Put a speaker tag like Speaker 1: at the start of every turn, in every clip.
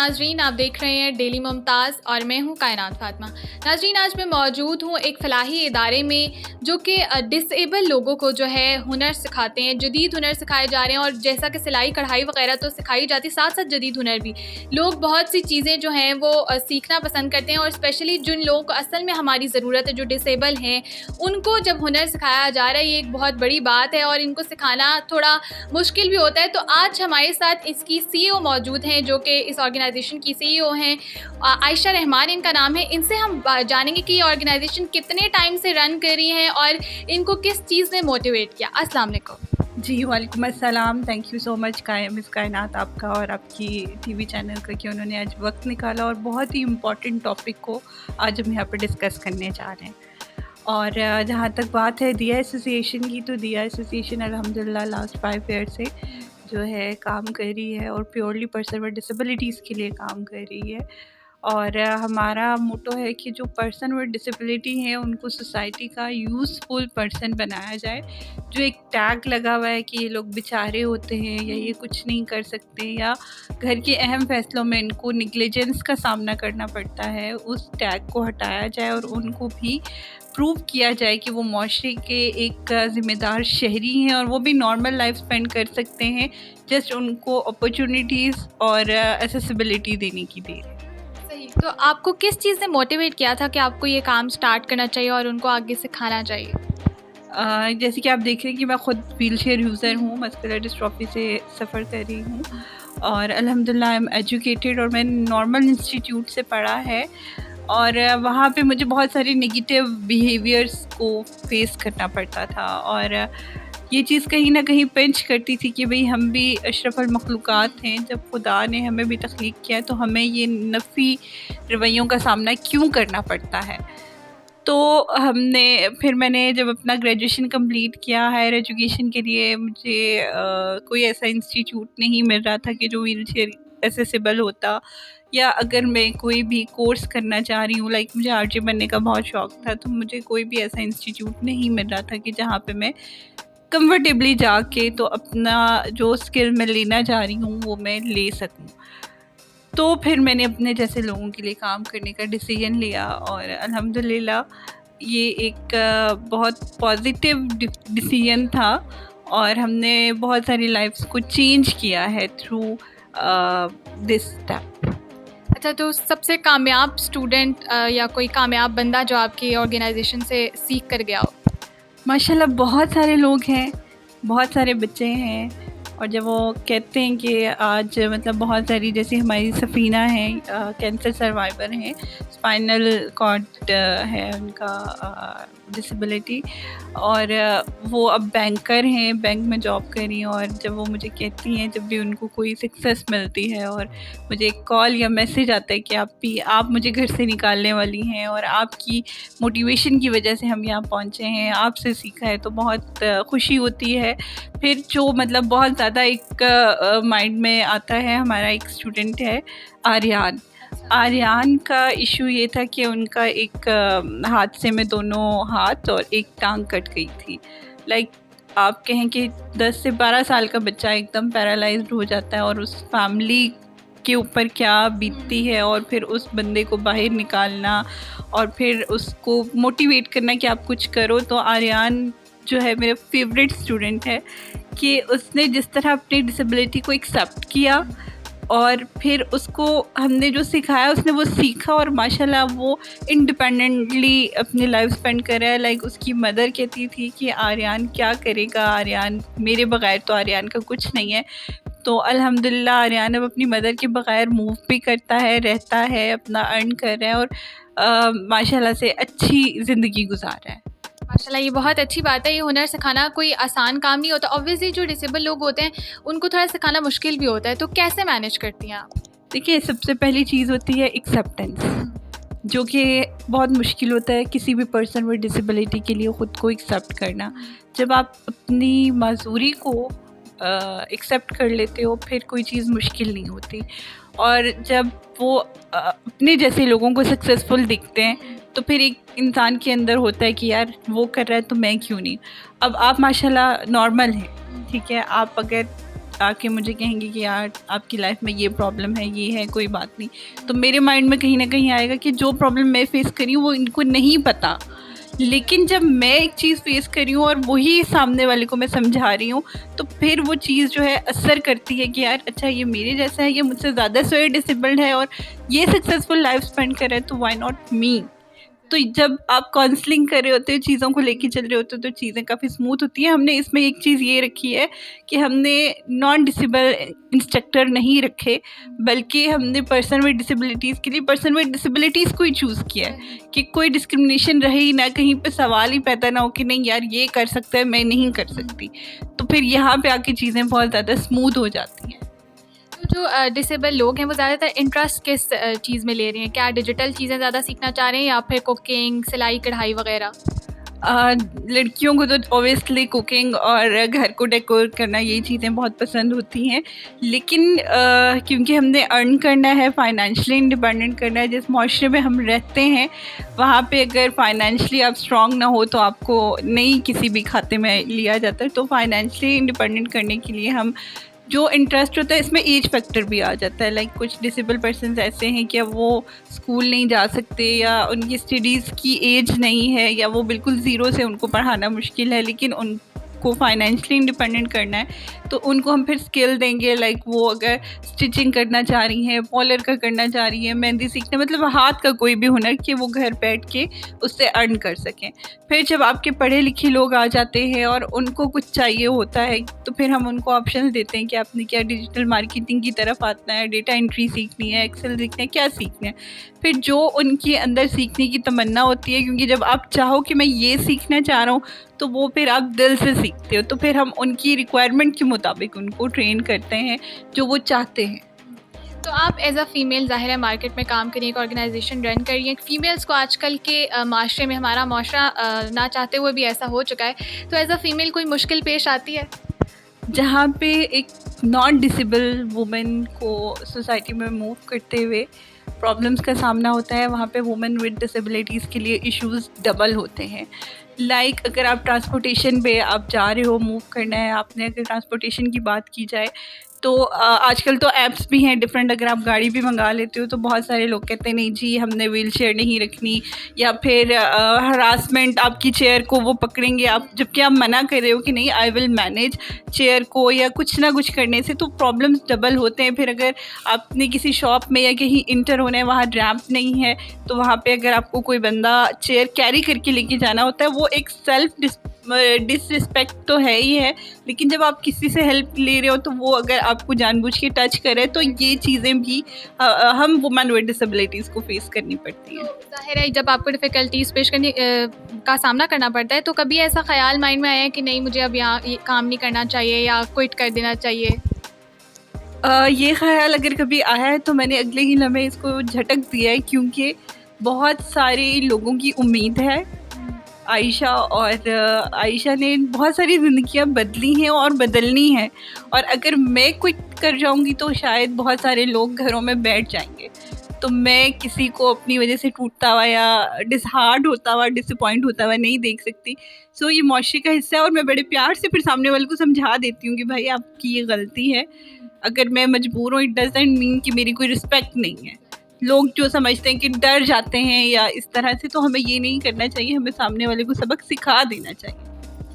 Speaker 1: नाजरीन, आप देख रहे हैं डेली मुमताज़ और मैं हूं कायनात फातिमा। नाजरीन, आज मैं मौजूद हूं एक फ़लाही इदारे में जो कि डिसेबल लोगों को जो है हुनर सिखाते हैं, जदीद हुनर सिखाए जा रहे हैं। और जैसा कि सिलाई कढ़ाई वगैरह तो सिखाई जाती है, साथ साथ जदीद हुनर भी। लोग बहुत सी चीज़ें जो हैं वो सीखना पसंद करते हैं, और स्पेशली जिन लोगों को असल में हमारी ज़रूरत है, जो डिसेबल हैं, उनको जब हुनर सिखाया जा रहा है, ये एक बहुत बड़ी बात है और इनको सिखाना थोड़ा मुश्किल भी होता है। तो आज हमारे साथ इसकी CEO मौजूद हैं, जो कि इस ऑर्गेनाइजेशन की CEO हैं। आयशा रहमान इनका नाम है। इनसे हम जानेंगे कि ये ऑर्गेनाइजेशन कितने टाइम से रन कर रही हैं और इनको किस चीज़ ने मोटिवेट किया। अस्सलाम वालेकुम।
Speaker 2: जी वालेकुम अस्सलाम। Thank you so much miss कायनात, आपका और आपकी टीवी चैनल का कि उन्होंने आज वक्त निकाला और बहुत ही इम्पॉर्टेंट टॉपिक को आज हम यहाँ पर डिस्कस करने जा रहे हैं। और जहाँ तक बात है दिया एसोसिएशन की, तो दिया एसोसिएशन अल्हम्दुलिल्लाह लास्ट 5 ईयर से जो है काम कर रही है और प्योरली पर्सन विद डिसेबिलिटीज़ के लिए काम कर रही है। और हमारा मोटो है कि जो पर्सन विद डिसेबिलिटी हैं उनको सोसाइटी का यूज़फुल पर्सन बनाया जाए। जो एक टैग लगा हुआ है कि ये लोग बेचारे होते हैं या ये कुछ नहीं कर सकते या घर के अहम फ़ैसलों में इनको नेग्लिजेंस का सामना करना पड़ता है, उस टैग को हटाया जाए और उनको भी प्रूव किया जाए कि वो माशरे के एक ज़िम्मेदार शहरी हैं और वो भी नॉर्मल लाइफ स्पेंड कर सकते हैं। जस्ट उनको अपॉर्चुनिटीज़ और एक्सेसिबिलिटी देने की देर है।
Speaker 1: सही। तो आपको किस चीज़ ने मोटिवेट किया था कि आपको ये काम स्टार्ट करना चाहिए और उनको आगे सिखाना चाहिए?
Speaker 2: जैसे कि आप देख रहे हैं कि मैं ख़ुद व्हीलचेयर यूज़र हूँ, मस्कुलर डिस्ट्रॉफी से सफ़र कर रही हूँ और अल्हम्दुलिल्लाह आई एम एजुकेटेड और मैंने नॉर्मल इंस्टीट्यूट से पढ़ा है। और वहाँ पे मुझे बहुत सारे नेगेटिव बिहेवियर्स को फेस करना पड़ता था और ये चीज़ कहीं न कहीं पिंच करती थी कि भई हम भी अशरफुल मखलूक़ात हैं। जब खुदा ने हमें भी तख्लीक किया है तो हमें ये नफ़ी रवैयों का सामना क्यों करना पड़ता है। तो मैंने जब अपना ग्रेजुएशन कंप्लीट किया, हायर एजुकेशन के लिए मुझे कोई ऐसा इंस्टीट्यूट नहीं मिल रहा था कि जो व्हीलचेयर एक्सेसिबल होता, या अगर मैं कोई भी कोर्स करना चाह रही हूँ, लाइक मुझे आरजे बनने का बहुत शौक़ था, तो मुझे कोई भी ऐसा इंस्टीट्यूट नहीं मिल रहा था कि जहाँ पे मैं कंफर्टेबली जाके तो अपना जो स्किल मैं लेना चाह रही हूँ वो मैं ले सकूँ। तो फिर मैंने अपने जैसे लोगों के लिए काम करने का डिसीजन लिया और अल्हम्दुलिल्लाह ये एक बहुत पॉजिटिव डिसीजन था और हमने बहुत सारी लाइफ्स को चेंज किया है थ्रू दिस स्टेप।
Speaker 1: अच्छा, तो सबसे कामयाब स्टूडेंट या कोई कामयाब बंदा जो आपकी ऑर्गेनाइजेशन से सीख कर गया हो?
Speaker 2: माशाल्लाह बहुत सारे लोग हैं, बहुत सारे बच्चे हैं। और जब वो कहते हैं कि आज मतलब बहुत सारी, जैसे हमारी सफ़ीना है, कैंसर सर्वाइवर हैं, स्पाइनल कॉर्ड है उनका डिसेबिलिटी, और वो अब बैंकर हैं, बैंक में जॉब कर रही हैं। और जब वो मुझे कहती हैं, जब भी उनको कोई सक्सेस मिलती है और मुझे एक कॉल या मैसेज आता है कि आप मुझे घर से निकालने वाली हैं और आपकी मोटिवेशन की वजह से हम यहाँ पहुँचे हैं, आपसे सीखा है, तो बहुत खुशी होती है। फिर जो मतलब बहुत ज़्यादा एक माइंड में आता है, हमारा एक स्टूडेंट है आर्यान का इशू ये था कि उनका एक हादसे में दोनों हाथ और एक टांग कट गई थी। लाइक आप कहें कि 10 से 12 साल का बच्चा एकदम पैरालाइज्ड हो जाता है और उस फैमिली के ऊपर क्या बीतती है, और फिर उस बंदे को बाहर निकालना और फिर उसको मोटिवेट करना कि आप कुछ करो। तो आर्यान जो है मेरा फेवरेट स्टूडेंट है कि उसने जिस तरह अपनी डिसेबिलिटी को एक्सेप्ट किया और फिर उसको हमने जो सिखाया उसने वो सीखा और माशाल्लाह वो इंडिपेंडेंटली अपनी लाइफ स्पेंड कर रहा है। लाइक उसकी मदर कहती थी कि आर्यान क्या करेगा, आर्यान मेरे बग़ैर तो आर्यान का कुछ नहीं है। तो अल्हम्दुलिल्लाह आर्यान अब अपनी मदर के बग़ैर मूव भी करता है, रहता है, अपना अर्न कर रहा है और माशाल्लाह से अच्छी ज़िंदगी गुजार रहा है।
Speaker 1: माशाल्लाह, ये बहुत अच्छी बात है। ये हुनर सिखाना कोई आसान काम नहीं होता। ऑब्वियसली जो डिसेबल लोग होते हैं उनको थोड़ा सिखाना मुश्किल भी होता है। तो कैसे मैनेज करती हैं आप?
Speaker 2: देखिए, सबसे पहली चीज़ होती है एक्सेप्टेंस, जो कि बहुत मुश्किल होता है किसी भी पर्सन विद डिसेबिलिटी के लिए ख़ुद को एक्सेप्ट करना। जब आप अपनी माजूरी को एक्सेप्ट कर लेते हो फिर कोई चीज़ मुश्किल नहीं होती। और जब वो अपने जैसे लोगों को सक्सेसफुल दिखते हैं तो फिर एक इंसान के अंदर होता है कि यार वो कर रहा है तो मैं क्यों नहीं। अब आप माशाल्लाह नॉर्मल हैं, ठीक है, आप अगर आके मुझे कहेंगे कि यार आपकी लाइफ में ये प्रॉब्लम है, ये है, कोई बात नहीं, तो मेरे माइंड में कहीं ना कहीं आएगा कि जो प्रॉब्लम मैं फेस करी हूँ वो इनको नहीं पता। लेकिन जब मैं एक चीज़ फेस करी हूँ और वही सामने वाले को मैं समझा रही हूँ, तो फिर वो चीज़ जो है असर करती है कि यार अच्छा ये मेरे जैसा है, ये मुझसे ज़्यादा सोए डिसेबल्ड है और ये सक्सेसफुल लाइफ स्पेंड कर रहा है, तो व्हाई नॉट मी। तो जब आप काउंसलिंग कर रहे होते हो, चीज़ों को लेके चल रहे होते हो, तो चीज़ें काफ़ी स्मूथ होती हैं। हमने इसमें एक चीज़ ये रखी है कि हमने नॉन डिसेबल इंस्ट्रक्टर नहीं रखे, बल्कि हमने पर्सन विद डिसेबिलिटीज़ के लिए पर्सन विद डिसेबिलिटीज़ को ही चूज़ किया है कि कोई डिस्क्रिमिनेशन रहे ही ना, कहीं पे सवाल ही पैदा ना हो कि नहीं यार ये कर सकता है, मैं नहीं कर सकती। तो फिर यहाँ पे आके चीज़ें बहुत ज़्यादा स्मूथ हो जाती हैं।
Speaker 1: तो जो डिसेबल लोग हैं वो ज़्यादातर इंटरेस्ट किस चीज़ में ले रहे हैं? क्या डिजिटल चीज़ें ज़्यादा सीखना चाह रहे हैं या फिर कुकिंग, सिलाई कढ़ाई वगैरह?
Speaker 2: लड़कियों को तो ऑब्वियसली कुकिंग और घर को डेकोर करना, यही चीज़ें बहुत पसंद होती हैं। लेकिन क्योंकि हमने अर्न करना है, फाइनेंशियली इंडिपेंडेंट करना है, जिस माशरे में हम रहते हैं वहाँ पे अगर फाइनेंशियली आप स्ट्रॉन्ग ना हो तो आपको नहीं किसी भी खाते में लिया जाता है। तो फाइनेंशियली इंडिपेंडेंट करने के लिए हम जो इंटरेस्ट होता है, इसमें एज फैक्टर भी आ जाता है। लाइक कुछ डिसेबल पर्सन्स ऐसे हैं कि अब वो स्कूल नहीं जा सकते या उनकी स्टडीज़ की एज नहीं है या वो बिल्कुल ज़ीरो से उनको पढ़ाना मुश्किल है, लेकिन उनको फाइनेंशियली इंडिपेंडेंट करना है, तो उनको हम फिर स्किल देंगे। लाइक वो अगर स्टिचिंग करना चाह रही हैं, पॉलर का करना चाह रही हैं, मेहंदी सीखना, मतलब हाथ का कोई भी हुनर कि वो घर बैठ के उससे अर्न कर सकें। फिर जब आपके पढ़े लिखे लोग आ जाते हैं और उनको कुछ चाहिए होता है, तो फिर हम उनको ऑप्शन देते हैं कि आपने क्या डिजिटल मार्केटिंग की तरफ आना है, डेटा एंट्री सीखनी है, एक्सेल सीखना है, क्या सीखना है। फिर जो उनके अंदर सीखने की तमन्ना होती है, क्योंकि जब आप चाहो कि मैं ये सीखना चाह रहा हूँ तो वो फिर आप दिल से सीखते हो, तो फिर हम उनकी रिक्वायरमेंट के मुताबिक उनको ट्रेन करते हैं जो वो चाहते हैं।
Speaker 1: तो आप एज़ अ फ़ीमेल ज़ाहिर है मार्केट में काम करिए, एक ऑर्गेनाइजेशन रन करिए। एक फ़ीमेल्स को आजकल के माशरे में, हमारा माशरा ना चाहते हुए भी ऐसा हो चुका है, तो एज़ अ फ़ीमेल कोई मुश्किल पेश आती है?
Speaker 2: जहाँ पे एक नॉन डिसेबल वुमेन को सोसाइटी में मूव करते हुए प्रॉब्लम्स का सामना होता है, वहाँ पे वुमेन विद डिसेबिलिटीज़ के लिए इश्यूज डबल होते हैं। लाइक अगर आप ट्रांसपोर्टेशन पे आप जा रहे हो, मूव करना है आपने, अगर ट्रांसपोर्टेशन की बात की जाए तो आजकल तो ऐप्स भी हैं डिफरेंट। अगर आप गाड़ी भी मंगा लेते हो तो बहुत सारे लोग कहते हैं नहीं जी हमने व्हील चेयर नहीं रखनी, या फिर हरासमेंट, आपकी चेयर को वो पकड़ेंगे आप, जबकि आप मना कर रहे हो कि नहीं आई विल मैनेज चेयर को, या कुछ ना कुछ करने से तो प्रॉब्लम्स डबल होते हैं। फिर अगर आपने किसी शॉप में या कहीं इंटर होना है, वहाँ रैंप नहीं है, तो वहाँ पे अगर आपको कोई बंदा चेयर कैरी करके लेके जाना होता है, वो एक सेल्फ डिसरिस्पेक्ट तो है ही है। लेकिन जब आप किसी से हेल्प ले रहे हो तो वो अगर आपको जानबूझ के टच करे, तो ये चीज़ें भी हम वुमेन विद डिसेबिलिटीज़ को फेस करनी पड़ती हैं।
Speaker 1: तो ज़ाहिर है जब आपको डिफ़िकल्टीज़ पेश करने का सामना करना पड़ता है, तो कभी ऐसा ख़्याल माइंड में आया है कि नहीं मुझे अब यहाँ ये काम नहीं करना चाहिए या क्विट कर देना चाहिए?
Speaker 2: ये ख़्याल अगर कभी आया है तो मैंने अगले ही लम्हे इसको झटक दिया है, क्योंकि बहुत सारे लोगों की उम्मीद है आयशा, और आयशा ने बहुत सारी ज़िंदगियाँ बदली हैं और बदलनी है, और अगर मैं क्विट कर जाऊँगी तो शायद बहुत सारे लोग घरों में बैठ जाएंगे। तो मैं किसी को अपनी वजह से टूटता हुआ या डिसहार्ट होता हुआ, डिसअपॉइंट होता हुआ नहीं देख सकती। सो ये मुआशरे का हिस्सा है, और मैं बड़े प्यार से फिर सामने वाले को समझा देती हूँ कि भाई आपकी ये गलती है। अगर मैं मजबूर हूँ, इट डजंट मीन कि मेरी कोई रिस्पेक्ट नहीं है। लोग जो समझते हैं कि डर जाते हैं या इस तरह से, तो हमें ये नहीं करना चाहिए, हमें सामने वाले को सबक सिखा देना चाहिए।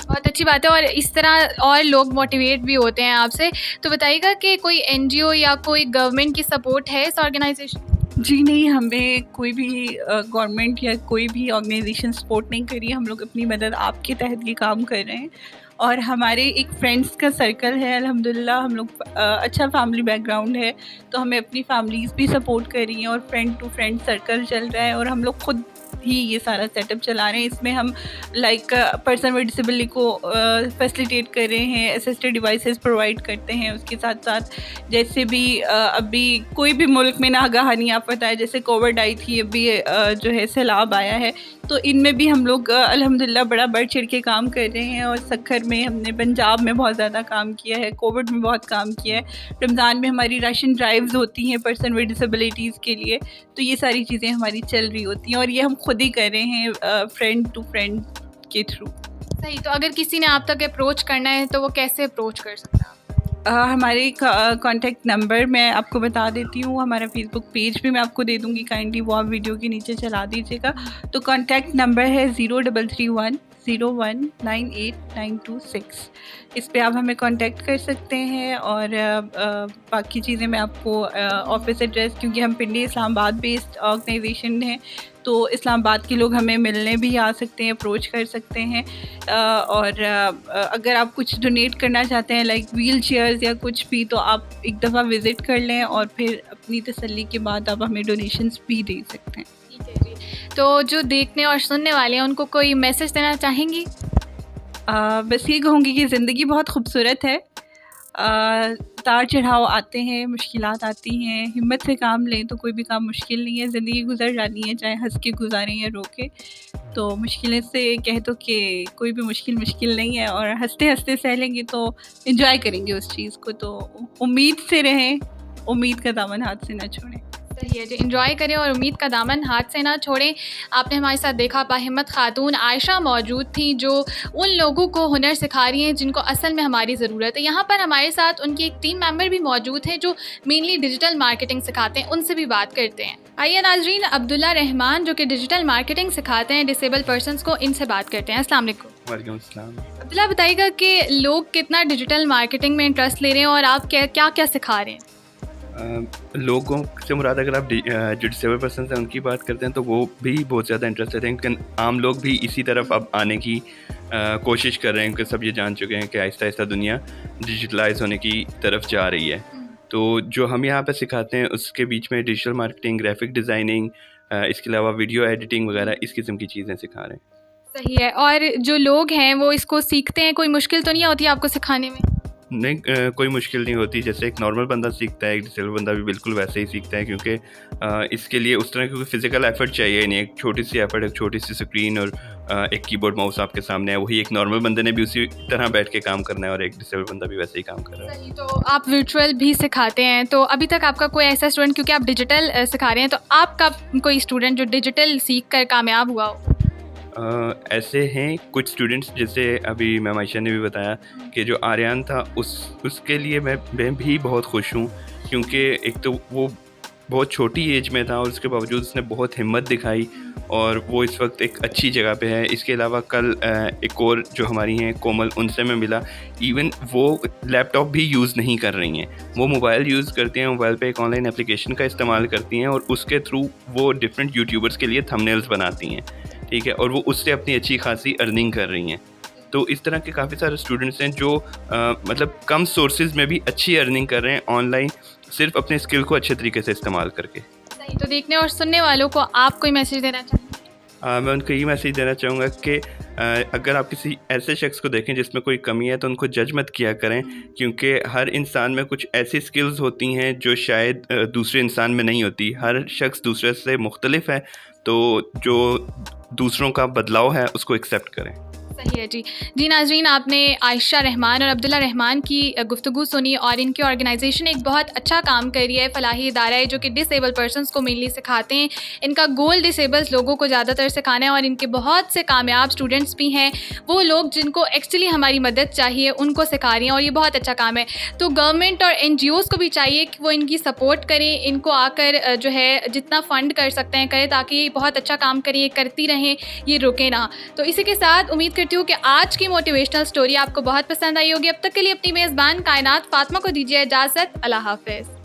Speaker 1: बहुत अच्छी बात है, और इस तरह और लोग मोटिवेट भी होते हैं आपसे। तो बताइएगा कि कोई एनजीओ या कोई गवर्नमेंट की सपोर्ट है इस ऑर्गेनाइजेशन?
Speaker 2: जी नहीं, हमें कोई भी गवर्नमेंट या कोई भी ऑर्गेनाइजेशन सपोर्ट नहीं कर रही है। हम लोग अपनी मदद आपके तहत ये काम कर रहे हैं, और हमारे एक फ्रेंड्स का सर्कल है अल्हम्दुलिल्लाह। हम लोग अच्छा फैमिली बैकग्राउंड है, तो हमें अपनी फैमिलीज़ भी सपोर्ट कर रही हैं, और फ्रेंड टू फ्रेंड सर्कल चल रहा है, और हम लोग खुद ही ये सारा सेटअप चला रहे हैं। इसमें हम लाइक पर्सन विद डिसेबिलिटी को फैसिलिटेट कर रहे हैं, असिस्टेड डिवाइसेस प्रोवाइड करते हैं। उसके साथ साथ जैसे भी अभी कोई भी मुल्क में नागहानी आफत है, जैसे कोविड आई थी, अभी जो है सैलाब आया है, तो इनमें भी हम लोग अल्हम्दुलिल्लाह बड़ा बढ़ चढ़ के काम कर रहे हैं। और सक्खर में हमने, पंजाब में बहुत ज़्यादा काम किया है, कोविड में बहुत काम किया है, रमज़ान में हमारी राशन ड्राइव्स होती हैं पर्सन विद डिसेबिलिटीज़ के लिए। तो ये सारी चीज़ें हमारी चल रही होती हैं, और ये हम खुद ही कर रहे हैं फ्रेंड टू फ्रेंड के थ्रू।
Speaker 1: सही। तो अगर किसी ने आप तक अप्रोच करना है तो वो कैसे अप्रोच कर सकता है?
Speaker 2: हमारे कॉन्टैक्ट नंबर मैं आपको बता देती हूँ, हमारा फेसबुक पेज भी मैं आपको दे दूँगी, काइंडली वो आप वीडियो के नीचे चला दीजिएगा। तो कॉन्टैक्ट नंबर है 0331019926। इस पे आप हमें कांटेक्ट कर सकते हैं। और बाकी चीज़ें मैं आपको ऑफ़िस एड्रेस, क्योंकि हम पिंडी इस्लामाबाद बेस्ड ऑर्गेनाइजेशन हैं, तो इस्लामाबाद के लोग हमें मिलने भी आ सकते हैं, अप्रोच कर सकते हैं। और अगर आप कुछ डोनेट करना चाहते हैं लाइक व्हील चेयर्स या कुछ भी, तो आप एक दफ़ा विज़िट कर लें और फिर अपनी तसल्ली के बाद आप हमें डोनेशंस भी दे सकते हैं।
Speaker 1: ठीक है जी। तो जो देखने और सुनने वाले हैं उनको कोई मैसेज देना चाहेंगी?
Speaker 2: बस ये कहूँगी कि ज़िंदगी बहुत खूबसूरत है। उतार चढ़ाव आते हैं, मुश्किलात आती हैं, हिम्मत से काम लें तो कोई भी काम मुश्किल नहीं है। ज़िंदगी गुज़र जानी है, चाहे हँस के गुज़ारें या रो के। तो मुश्किलें से कह दो कि कोई भी मुश्किल नहीं है, और हँसते-हँसते सह लेंगे तो एंजॉय करेंगे उस चीज़ को। तो उम्मीद से रहें, उम्मीद का दामन हाथ से ना छोड़ें।
Speaker 1: सही है जी, एंजॉय करें और उम्मीद का दामन हाथ से ना छोड़ें। आपने हमारे साथ देखा बाहिम्मत खातून आयशा मौजूद थी, जो उन लोगों को हुनर सिखा रही हैं जिनको असल में हमारी ज़रूरत है। यहाँ पर हमारे साथ उनकी एक टीम मेंबर भी मौजूद हैं जो मेनली डिजिटल मार्केटिंग सिखाते हैं, उनसे भी बात करते हैं। आइए नाजरीन, अब्दुल्ला रहमान जो कि डिजिटल मार्केटिंग सिखाते हैं डिसेबल पर्सनस को, इनसे बात करते हैं। अस्सलाम वालेकुम।
Speaker 3: वालेकुम अस्सलाम।
Speaker 1: अब्दुल्ला, बताइएगा कि लोग कितना डिजिटल मार्केटिंग में इंटरेस्ट ले रहे हैं और आप क्या क्या सिखा रहे हैं?
Speaker 3: लोगों से मुराद अगर आप जो डिसेबल पर्सन हैं उनकी बात करते हैं तो वो भी बहुत ज़्यादा इंटरेस्टेड हैं, लेकिन आम लोग भी इसी तरफ अब आने की कोशिश कर रहे हैं, क्योंकि सब ये जान चुके हैं कि आहिस्ता आहिस्ता दुनिया डिजिटलाइज होने की तरफ जा रही है। तो जो हम यहाँ पे सिखाते हैं उसके बीच में डिजिटल मार्केटिंग, ग्राफिक डिज़ाइनिंग, इसके अलावा वीडियो एडिटिंग वगैरह इस किस्म की चीज़ें सिखा रहे हैं।
Speaker 1: सही है। और जो लोग हैं वो इसको सीखते हैं, कोई मुश्किल तो नहीं होती आपको सिखाने में?
Speaker 3: नहीं, कोई मुश्किल नहीं होती। जैसे एक नॉर्मल बंदा सीखता है, एक डिसेबल बंदा भी बिल्कुल वैसे ही सीखता है, क्योंकि इसके लिए उस तरह की फिज़िकल एफर्ट चाहिए नहीं। एक छोटी सी एफर्ट, एक छोटी सी स्क्रीन और एक कीबोर्ड माउस आपके सामने है, वही एक नॉर्मल बंदे ने भी उसी तरह बैठ के काम करना है, और एक डिसेबल बंदा भी वैसे ही काम कर रहा है।
Speaker 1: सही। तो आप वर्चुअल भी सिखाते हैं, तो अभी तक आपका कोई ऐसा स्टूडेंट, क्योंकि आप डिजिटल सिखा रहे हैं, तो आपका कोई स्टूडेंट जो डिजिटल सीख कर कामयाब हुआ हो?
Speaker 3: ऐसे हैं कुछ स्टूडेंट्स, जैसे अभी मैम आयशा ने भी बताया कि जो आर्यन था उसके लिए मैं भी बहुत खुश हूँ, क्योंकि एक तो वो बहुत छोटी एज में था और उसके बावजूद उसने बहुत हिम्मत दिखाई, और वो इस वक्त एक अच्छी जगह पे है। इसके अलावा कल एक और जो हमारी हैं कोमल, उनसे मैं मिला। इवन वो लैपटॉप भी यूज़ नहीं कर रही हैं, वो मोबाइल यूज़ करती हैं। मोबाइल पे एक ऑनलाइन एप्लीकेशन का इस्तेमाल करती हैं और उसके थ्रू वो डिफरेंट यूट्यूबर्स के लिए थंबनेल्स बनाती हैं, ठीक है, और वो उससे अपनी अच्छी खासी अर्निंग कर रही हैं। तो इस तरह के काफ़ी सारे स्टूडेंट्स हैं जो मतलब कम सोर्सेज में भी अच्छी अर्निंग कर रहे हैं ऑनलाइन, सिर्फ अपने स्किल को अच्छे तरीके से इस्तेमाल करके।
Speaker 1: सही। तो देखने और सुनने वालों को आप कोई मैसेज देना चाहेंगे?
Speaker 3: मैं उनको ये मैसेज देना चाहूँगा कि अगर आप किसी ऐसे शख्स को देखें जिसमें कोई कमी है तो उनको जज मत किया करें, क्योंकि हर इंसान में कुछ ऐसी स्किल्स होती हैं जो शायद दूसरे इंसान में नहीं होती। हर शख्स दूसरे से मुख्तलिफ है, तो जो दूसरों का बदलाव है उसको एक्सेप्ट करें।
Speaker 1: सही है जी। जी नाज़रीन, आपने आयशा रहमान और अब्दुल्ला रहमान की गुफ्तगू सुनी, और इनकी ऑर्गेनाइजेशन एक बहुत अच्छा काम कर रही है, फलाही इदारा है जो कि डिसेबल पर्सनस को मेनली सिखाते हैं। इनका गोल डिसेबल्स लोगों को ज़्यादातर सिखाना है, और इनके बहुत से कामयाब स्टूडेंट्स भी हैं, वो लोग जिनको एक्चुअली हमारी मदद चाहिए उनको सिखा रही हैं, और ये बहुत अच्छा काम है। तो गवर्नमेंट और NGOs को भी चाहिए कि वो इनकी सपोर्ट करें, इनको आकर जो है जितना फ़ंड कर सकते हैं करें, ताकि ये बहुत अच्छा काम करें, ये करती रहें, ये रुके ना। तो इसी के साथ उम्मीद करती हूँ कि आज की मोटिवेशनल स्टोरी आपको बहुत पसंद आई होगी। अब तक के लिए अपनी मेज़बान कायनात फातिमा को दीजिए इजाज़त। अल्लाह हाफ़िज़।